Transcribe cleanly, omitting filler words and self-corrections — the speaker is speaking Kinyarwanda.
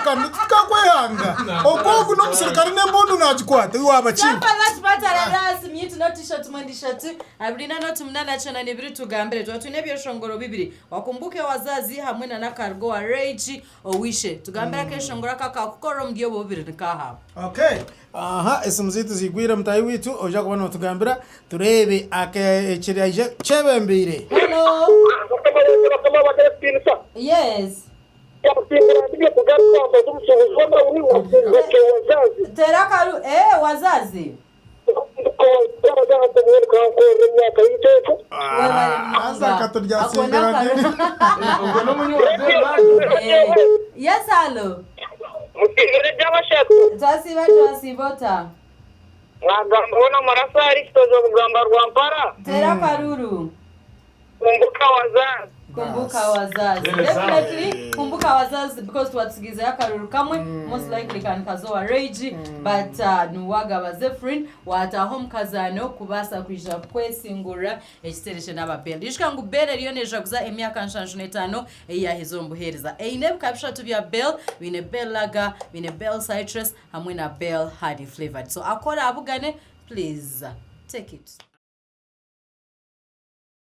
kandi tukakwehanga okogu n'omusirikare n'embundu nakikwata iwaba chief Sambalati myitu no t-shirt mwendishatu abirina no tumnana chana nibiri tugambire twatune byeshongoro bibiri wakumbuke wazazi hamwe na nakargo wa rage owishe tugambira keshongora kaka kukoro mgiyo bobiri nikaha. Okay. Aha, esimuzitu zigwira mutayi witu oja kubona tugambira turebe akekiryaje chebembire. Hello. Yes. Terakaru wazazi. Yes, hello. Twasibota. Ngagambona marasari kitozo kugamba rwampara. Terakaruru. Kumbuka wazazi. Definitely kumbuka wazazi because twatsigeza yakaruru kamwe most likely kan kazoa rage but nuwaga bazefrin wata home kazano kubasa kwija kwesingura ekitereshe n'abapenda ishikangu bere riyo neja kuza emyaka 55 eya hizombuhereza eine kapsha tubya bell wine bell lager wine bell citrus hamwe na bell hardy flavored so akora abugane please take it.